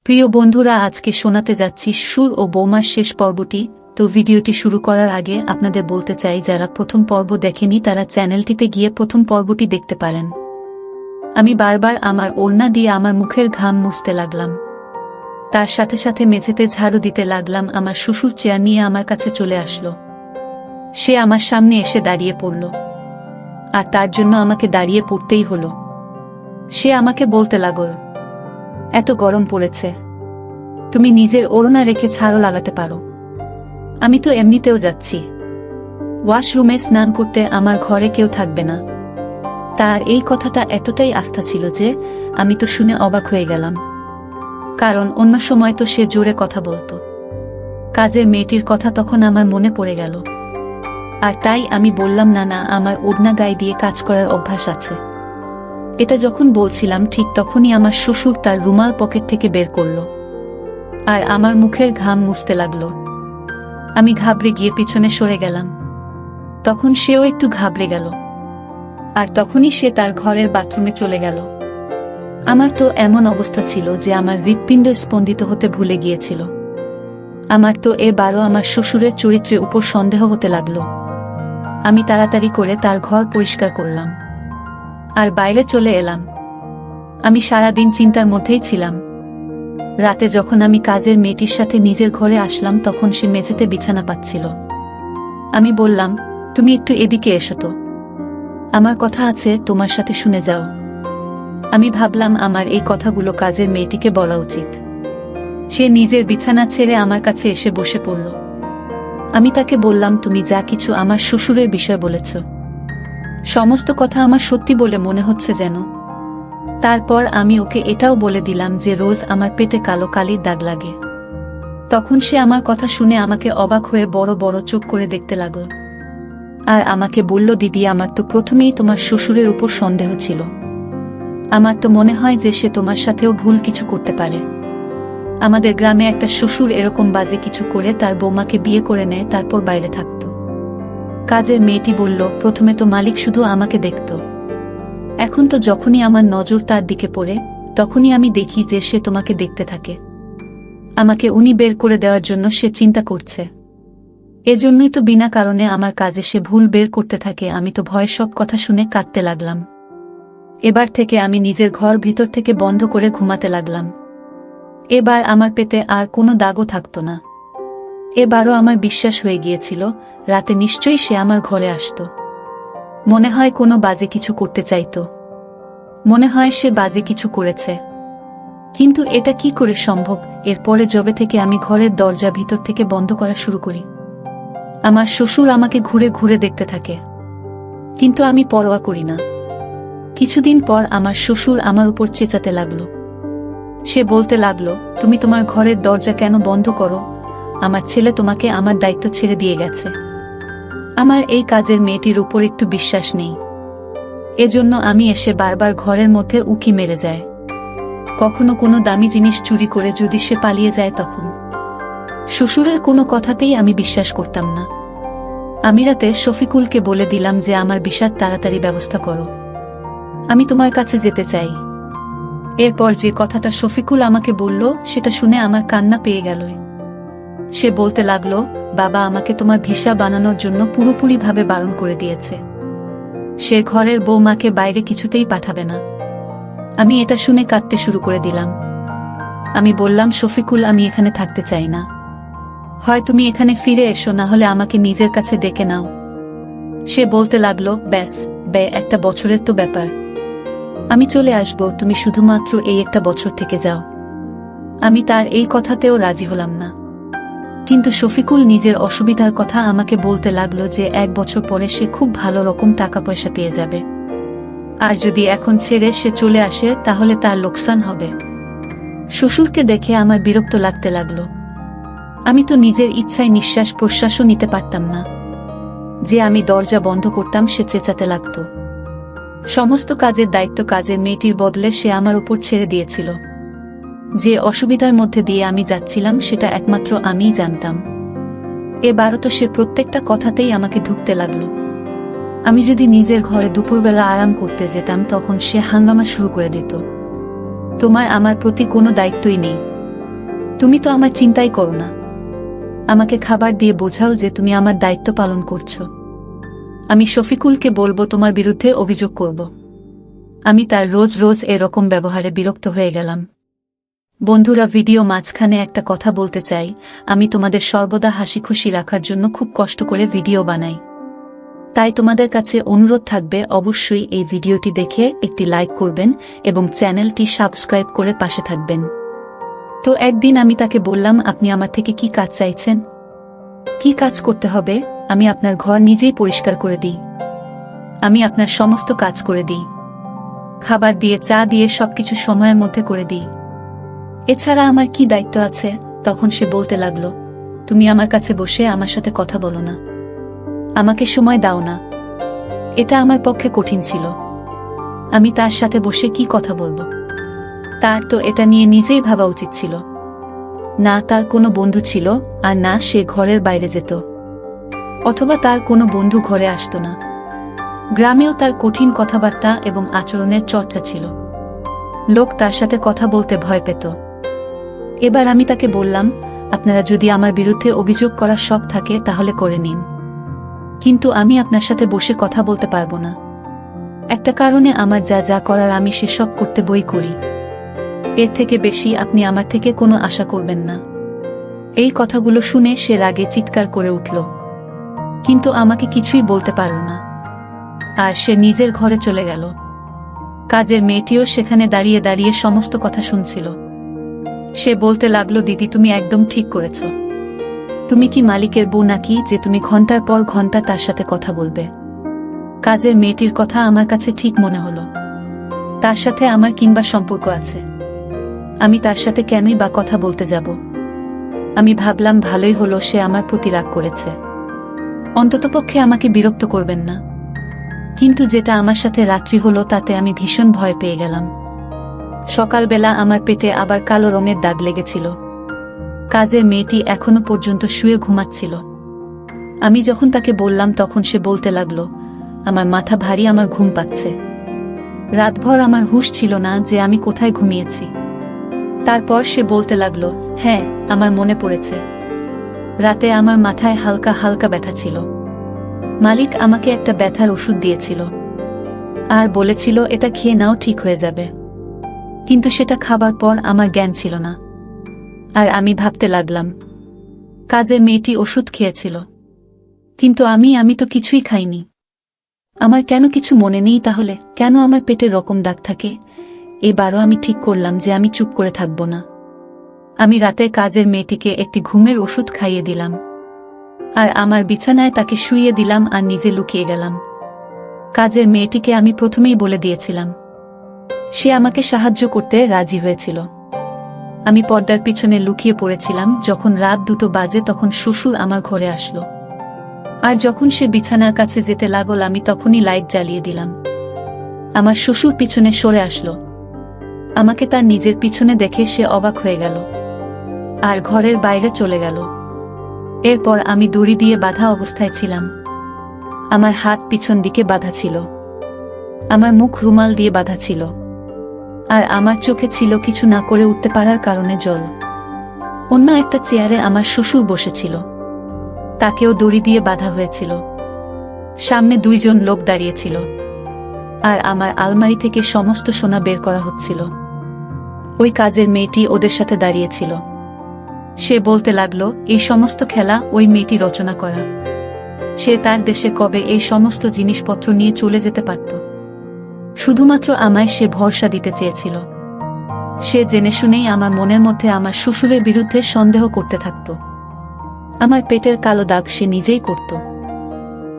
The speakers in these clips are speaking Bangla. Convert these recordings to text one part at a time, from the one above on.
প্রিয় বন্ধুরা, আজকে শোনাতে যাচ্ছি সুর ও বৌমার শেষ পর্বটি। তো ভিডিওটি শুরু করার আগে আপনাদের বলতে চাই, যারা প্রথম পর্ব দেখেনি তারা চ্যানেলটিতে গিয়ে প্রথম পর্বটি দেখতে পারেন। আমি বারবার আমার ওড়না দিয়ে আমার মুখের ঘাম মুছতে লাগলাম। তার সাথে সাথে মেঝেতে ঝাড়ু দিতে লাগলাম। আমার শ্বশুর চেয়ার নিয়ে আমার কাছে চলে আসলো। সে আমার সামনে এসে দাঁড়িয়ে পড়ল, আর তার জন্য আমাকে দাঁড়িয়ে পড়তেই হলো। সে আমাকে বলতে লাগল, এত গরম পড়েছে, তুমি নিজের ওড়না রেখে ছাড়ো লাগাতে পারো। আমি তো এমনিতেও যাচ্ছি ওয়াশরুমে স্নান করতে, আমার ঘরে কেউ থাকবে না। তার এই কথাটা এতটাই আস্থা ছিল যে আমি তো শুনে অবাক হয়ে গেলাম, কারণ অন্য সময় তো সে জোরে কথা বলতো। কাজের মেয়েটির কথা তখন আমার মনে পড়ে গেল, আর তাই আমি বললাম, না না, আমার ওড়না গায়ে দিয়ে কাজ করার অভ্যাস আছে। এটা যখন বলছিলাম ঠিক তখনই আমার শ্বশুর তার রুমাল পকেট থেকে বের করল, আর আমার মুখের ঘাম মুছতে লাগলো। আমি ঘাবড়ে গিয়ে পিছনে সরে গেলাম। তখন সেও একটু ঘাবড়ে গেল, আর তখনই সে তার ঘরের বাথরুমে চলে গেল। আমার তো এমন অবস্থা ছিল যে আমার হৃৎপিণ্ড স্পন্দিত হতে ভুলে গিয়েছিল। আমার তো এবারও আমার শ্বশুরের চরিত্রের উপর সন্দেহ হতে লাগলো। আমি তাড়াতাড়ি করে তার ঘর পরিষ্কার করলাম, আর বাইরে চলে এলাম। আমি সারাদিন চিন্তার মধ্যেই ছিলাম। রাতে যখন আমি কাজের মেয়েটির সাথে নিজের ঘরে আসলাম, তখন সে মেঝেতে বিছানা পাচ্ছিল। আমি বললাম, তুমি একটু এদিকে এসো তো, আমার কথা আছে তোমার সাথে, শুনে যাও। আমি ভাবলাম আমার এই কথাগুলো কাজের মেয়েটিকে বলা উচিত। সে নিজের বিছানা ছেড়ে আমার কাছে এসে বসে পড়ল। আমি তাকে বললাম, তুমি যা কিছু আমার শ্বশুরের বিষয় বলেছ, সমস্ত কথা আমার সত্যি বলে মনে হচ্ছে যেন। তারপর আমি ওকে এটাও বলে দিলাম যে রোজ আমার পেটে কালো কালির দাগ লাগে। তখন সে আমার কথা শুনে আমাকে অবাক হয়ে বড় বড় চোখ করে দেখতে লাগল, আর আমাকে বলল, দিদি, আমার তো প্রথমেই তোমার শ্বশুরের উপর সন্দেহ ছিল। আমার তো মনে হয় যে সে তোমার সাথেও ভুল কিছু করতে পারে। আমাদের গ্রামে একটা শ্বশুর এরকম বাজে কিছু করে তার বৌমাকে বিয়ে করে নেয়, তারপর বাইরে থাকত। কাজের মেয়েটি বলল, প্রথমে তো মালিক শুধু আমাকে দেখত, এখন তো যখনই আমার নজর তার দিকে পড়ে তখনই আমি দেখি যে সে তোমাকে দেখতে থাকে। আমাকে উনি বের করে দেওয়ার জন্য সে চিন্তা করছে। এজন্যই তো বিনা কারণে আমার কাজে সে ভুল বের করতে থাকে। আমি তো ভয় সব কথা শুনে কাঁদতে লাগলাম। এবার থেকে আমি নিজের ঘর ভিতর থেকে বন্ধ করে ঘুমাতে লাগলাম। এবার আমার পেতে আর কোনো দাগও থাকতো না। এবারও আমার বিশ্বাস হয়ে গিয়েছিল রাতে নিশ্চয়ই সে আমার ঘরে আসতো। মনে হয় কোনো বাজে কিছু করতে চাইতো। মনে হয় সে বাজে কিছু করেছে, কিন্তু এটা কি করে সম্ভব? এরপরে যবে থেকে আমি ঘরের দরজা ভিতর থেকে বন্ধ করা শুরু করি, আমার শ্বশুর আমাকে ঘুরে ঘুরে দেখতে থাকে, কিন্তু আমি পরোয়া করি না। কিছুদিন পর আমার শ্বশুর আমার উপর চেঁচাতে লাগলো। সে বলতে লাগলো, তুমি তোমার ঘরের দরজা কেন বন্ধ করো? আমার ছেলে তোমাকে আমার দায়িত্ব ছেড়ে দিয়ে গেছে। আমার এই কাজের মেয়েটির উপর একটু বিশ্বাস নেই, এজন্য আমি এসে বারবার ঘরের মধ্যে উকি মেরে যায়। কখনো কোনো দামি জিনিস চুরি করে যদি সে পালিয়ে যায়, তখন শ্বশুরের কোনো কথাতেই আমি বিশ্বাস করতাম না। আমি রাতে শফিকুলকে বলে দিলাম যে আমার বিষাদ তাড়াতাড়ি ব্যবস্থা করো, আমি তোমার কাছে যেতে চাই। এরপর যে কথাটা শফিকুল আমাকে বলল সেটা শুনে আমার কান্না পেয়ে গেল। সে বলতে লাগলো, বাবা আমাকে তোমার ভিসা বানানোর জন্য পুরোপুরিভাবে বারণ করে দিয়েছে। সে ঘরের বৌমাকে বাইরে কিছুতেই পাঠাবে না। আমি এটা শুনে কাঁদতে শুরু করে দিলাম। আমি বললাম, শফিকুল, আমি এখানে থাকতে চাই না। হয় তুমি এখানে ফিরে এসো, না হলে আমাকে নিজের কাছে ডেকে নাও। সে বলতে লাগলো, ব্যাস, একটা বছরের তো ব্যাপার, আমি চলে আসব, তুমি শুধুমাত্র এই একটা বছর থেকে যাও। আমি তার এই কথাতেও রাজি হলাম না। কিন্তু শফিকুল নিজের অসুবিধার কথা আমাকে বলতে লাগলো যে 1 বছর পরে সে খুব ভালো রকম টাকা পয়সা পেয়ে যাবে, আর যদি এখন ছেড়ে সে চলে আসে তাহলে তার লোকসান হবে। শ্বশুরকে দেখে আমার বিরক্ত লাগতে লাগলো। আমি তো নিজের ইচ্ছায় নিঃশ্বাস প্রশ্বাসও নিতে পারতাম না। যে আমি দরজা বন্ধ করতাম সে চেঁচাতে লাগতো। সমস্ত কাজের দায়িত্ব কাজের মেয়েটির বদলে সে আমার উপর ছেড়ে দিয়েছিল। যে অসুবিধার মধ্যে দিয়ে আমি যাচ্ছিলাম সেটা একমাত্র আমিই জানতাম। এবারও তো সে প্রত্যেকটা কথাতেই আমাকে ঢুকতে লাগলো। আমি যদি নিজের ঘরে দুপুরবেলা আরাম করতে যেতাম, তখন সে হাঙ্গামা শুরু করে দিত। তোমার আমার প্রতি কোনো দায়িত্বই নেই, তুমি তো আমার চিন্তাই করো না, আমাকে খাবার দিয়ে বোঝাও যে তুমি আমার দায়িত্ব পালন করছো। আমি শফিকুলকে বলবো তোমার বিরুদ্ধে অভিযোগ করব। আমি তার রোজ রোজ এরকম ব্যবহারে বিরক্ত হয়ে গেলাম। বন্ধুরা, ভিডিও মাঝখানে একটা কথা বলতে চাই। আমি তোমাদের সর্বদা হাসি খুশি রাখার জন্য খুব কষ্ট করে ভিডিও বানাই। তাই তোমাদের কাছে অনুরোধ থাকবে, অবশ্যই এই ভিডিওটি দেখে একটি লাইক করবেন এবং চ্যানেলটি সাবস্ক্রাইব করে পাশে থাকবেন। তো একদিন আমি তাকে বললাম, আপনি আমার থেকে কি কাজ চাইছেন? কি কাজ করতে হবে? আমি আপনার ঘর নিজেই পরিষ্কার করে দিই, আমি আপনার সমস্ত কাজ করে দিই, খাবার দিয়ে চা দিয়ে সবকিছু সময়ের মধ্যে করে দিই। এছাড়া আমার কি দায়িত্ব আছে? তখন সে বলতে লাগলো, তুমি আমার কাছে বসে আমার সাথে কথা বলো না, আমাকে সময় দাও না। এটা আমার পক্ষে কঠিন ছিল। আমি তার সাথে বসে কি কথা বলবো? তার তো এটা নিয়ে নিজেই ভাবা উচিত ছিল। না তার কোনো বন্ধু ছিল, আর না সে ঘরের বাইরে যেত, অথবা তার কোনো বন্ধু ঘরে আসতো না। গ্রামেও তার কঠিন কথাবার্তা এবং আচরণের চর্চা ছিল। লোক তার সাথে কথা বলতে ভয় পেত। এবার আমি তাকে বললাম, আপনারা যদি আমার বিরুদ্ধে অভিযোগ করার শখ থাকে তাহলে করে নিন, কিন্তু আমি আপনার সাথে বসে কথা বলতে পারবো না। একটা কারণে, আমার যা যা করার আমি সেসব করতে বই করি। এর থেকে বেশি আপনি আমার থেকে কোনো আশা করবেন না। এই কথাগুলো শুনে সে রাগে চিৎকার করে উঠল, কিন্তু আমাকে কিছুই বলতে পারল না, আর সে নিজের ঘরে চলে গেল। কাজের মেয়েটিও সেখানে দাঁড়িয়ে দাঁড়িয়ে সমস্ত কথা শুনছিল। সে বলতে লাগলো, দিদি তুমি একদম ঠিক করেছ। তুমি কি মালিকের বউ নাকি যে তুমি ঘন্টার পর ঘন্টা তার সাথে কথা বলবে? কাজের মেয়েটির কথা আমার কাছে ঠিক মনে হলো। তার সাথে আমার কিংবা সম্পর্ক আছে, আমি তার সাথে কেনই বা কথা বলতে যাব? আমি ভাবলাম ভালোই হলো সে আমার প্রতি রাগ করেছে, অন্ততপক্ষে আমাকে বিরক্ত করবেন না। কিন্তু যেটা আমার সাথে রাত্রি হলো তাতে আমি ভীষণ ভয় পেয়ে গেলাম। সকালবেলা আমার পেটে আবার কালো রঙের দাগ লেগেছিল। কাজের মেয়েটি এখনো পর্যন্ত শুয়ে ঘুমাচ্ছিল। আমি যখন তাকে বললাম তখন সে বলতে লাগলো, আমার মাথা ভারী, আমার ঘুম পাচ্ছে। রাতভর আমার হুঁশ ছিল না যে আমি কোথায় ঘুমিয়েছি। তারপর সে বলতে লাগলো, হ্যাঁ আমার মনে পড়েছে, রাতে আমার মাথায় হালকা হালকা ব্যথা ছিল। মালিক আমাকে একটা ব্যথার ওষুধ দিয়েছিল আর বলেছিল এটা খেয়ে নাও, ঠিক হয়ে যাবে। কিন্তু সেটা খাবার পর আমার জ্ঞান ছিল না, আর আমি ভাবতে লাগলাম কাজের মেয়েটি ওষুধ খেয়েছিল, কিন্তু আমি তো কিছুই খাইনি। আমার কেন কিছু মনে নেই তাহলে? কেন আমার পেটে রকম দাগ থাকে? এবারও আমি ঠিক করলাম যে আমি চুপ করে থাকব না। আমি রাতে কাজের মেয়েটিকে একটি ঘুমের ওষুধ খাইয়ে দিলাম, আর আমার বিছানায় তাকে শুইয়ে দিলাম আর নিজে লুকিয়ে গেলাম। কাজের মেয়েটিকে আমি প্রথমেই বলে দিয়েছিলাম, সে আমাকে সাহায্য করতে রাজি হয়েছিল। আমি পর্দার পিছনে লুকিয়ে পড়েছিলাম। যখন রাত 2 বাজে তখন শ্বশুর আমার ঘরে আসলো, আর যখন সে বিছানার কাছে যেতে লাগল আমি তখনই লাইট জ্বালিয়ে দিলাম। আমার শ্বশুর পিছনে সরে আসলো। আমাকে তার নিজের পিছনে দেখে সে অবাক হয়ে গেল আর ঘরের বাইরে চলে গেল। এরপর আমি দড়ি দিয়ে বাঁধা অবস্থায় ছিলাম। আমার হাত পিছন দিকে বাঁধা ছিল, আমার মুখ রুমাল দিয়ে বাঁধা ছিল, আর আমার চোখে ছিল কিছু না করে উঠতে পারার কারণে জল। অন্য একটা চেয়ারে আমার শ্বশুর বসেছিল, তাকেও দড়ি দিয়ে বাঁধা হয়েছিল। সামনে 2 জন লোক দাঁড়িয়েছিল, আর আমার আলমারি থেকে সমস্ত সোনা বের করা হচ্ছিল। ওই কাজের মেয়েটি ওদের সাথে দাঁড়িয়েছিল। সে বলতে লাগলো, এই সমস্ত খেলা ওই মেয়েটি রচনা করা। সে তার দেশে কবে এই সমস্ত জিনিসপত্র নিয়ে চলে যেতে পারত। শুধুমাত্র আমায় সে ভরসা দিতে চেয়েছিল। সে জেনে শুনেই আমার মনের মধ্যে আমার শ্বশুরের বিরুদ্ধে সন্দেহ করতে থাকত। আমার পেটের কালো দাগ সে নিজেই করত,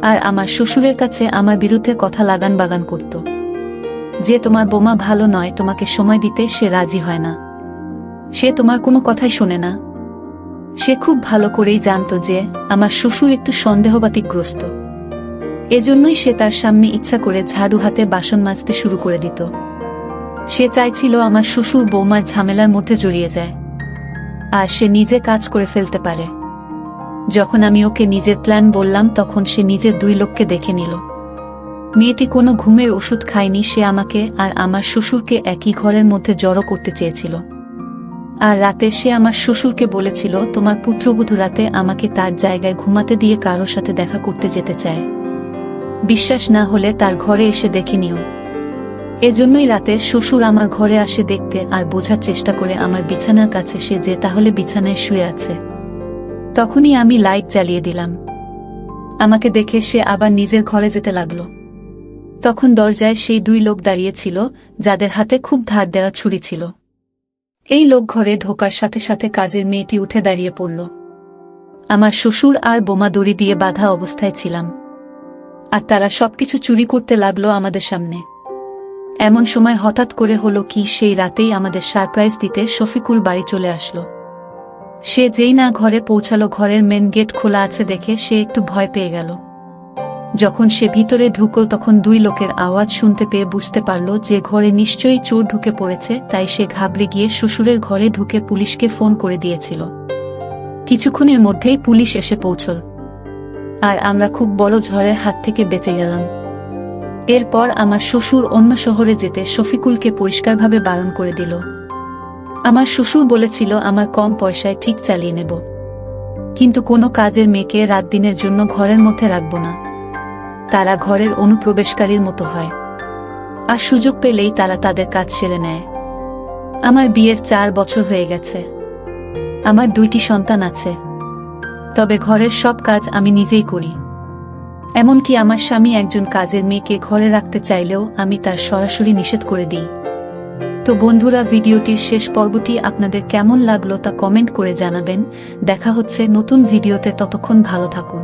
আর আমার শ্বশুরের কাছে আমার বিরুদ্ধে কথা লাগান বাগান করত যে তোমার বোমা ভালো নয়, তোমাকে সময় দিতে সে রাজি হয় না, সে তোমার কোনো কথাই শোনে না। সে খুব ভালো করেই জানত যে আমার শ্বশুর একটু সন্দেহবাতিকগ্রস্ত। এজন্যই সে তার সামনে ইচ্ছা করে ঝাড়ু হাতে বাসন মাজতে শুরু করে দিত। সে চাইছিল আমার শ্বশুর বৌমার ঝামেলার মধ্যে জড়িয়ে যায়, আর সে নিজে কাজ করে ফেলতে পারে। যখন আমি ওকে নিজের প্ল্যান বললাম তখন সে নিজের 2 লোককে দেখে নিল। মেয়েটি কোনো ঘুমের ওষুধ খায়নি, সে আমাকে আর আমার শ্বশুরকে একই ঘরের মধ্যে জড়ো করতে চেয়েছিল। আর রাতে সে আমার শ্বশুরকে বলেছিল তোমার পুত্রবধূ রাতে আমাকে তার জায়গায় ঘুমাতে দিয়ে কারোর সাথে দেখা করতে যেতে চায়। বিশ্বাস না হলে তার ঘরে এসে দেখে নিও। এজন্যই রাতে শ্বশুর আমার ঘরে আসে দেখতে আর বোঝার চেষ্টা করে আমার বিছানার কাছে সে যে তাহলে বিছানায় শুয়ে আছে। তখনই আমি লাইট জ্বালিয়ে দিলাম। আমাকে দেখে সে আবার নিজের ঘরে যেতে লাগলো। তখন দরজায় সেই দুই লোক দাঁড়িয়েছিল যাদের হাতে খুব ধার দেওয়া ছুরি ছিল। এই লোক ঘরে ঢোকার সাথে সাথে কাজের মেয়েটি উঠে দাঁড়িয়ে পড়ল। আমার শ্বশুর আর বোমা দড়ি দিয়ে বাঁধা অবস্থায় ছিলাম, আর তারা সবকিছু চুরি করতে লাগলো আমাদের সামনে। এমন সময় হঠাৎ করে হলো কি, সেই রাতেই আমাদের সারপ্রাইজ দিতে শফিকুল বাড়ি চলে আসলো। সে যেই না ঘরে পৌঁছালো, ঘরের মেন গেট খোলা আছে দেখে সে একটু ভয় পেয়ে গেল। যখন সে ভিতরে ঢুকল তখন দুই লোকের আওয়াজ শুনতে পেয়ে বুঝতে পারল যে ঘরে নিশ্চয়ই চোর ঢুকে পড়েছে, তাই সে ঘাবড়ে গিয়ে শ্বশুরের ঘরে ঢুকে পুলিশকে ফোন করে দিয়েছিল। কিছুক্ষণের মধ্যেই পুলিশ এসে পৌঁছল, আর আমরা খুব বড় ঝড়ের হাত থেকে বেঁচে গেলাম। এরপর আমার শ্বশুর অন্য শহরে যেতে শফিকুলকে পরিষ্কারভাবে বারণ করে দিল। আমার শ্বশুর বলেছিল আমার কম পয়সায় ঠিক চালিয়ে নেব, কিন্তু কোনো কাজের মেয়েকে রাত দিনের জন্য ঘরের মধ্যে রাখব না। তারা ঘরের অনুপ্রবেশকারীর মতো হয়, আর সুযোগ পেলেই তারা তাদের কাজ সেরে নেয়। আমার বিয়ের 4 বছর হয়ে গেছে, আমার 2টি সন্তান আছে, তবে ঘরের সব কাজ আমি নিজেই করি। এমনকি আমার স্বামী একজন কাজের মেয়েকে ঘরে রাখতে চাইলেও আমি তার সরাসরি নিষেধ করে দিই। তো বন্ধুরা, ভিডিওটির শেষ পর্বটি আপনাদের কেমন লাগলো তা কমেন্ট করে জানাবেন। দেখা হচ্ছে নতুন ভিডিওতে, ততক্ষণ ভালো থাকুন।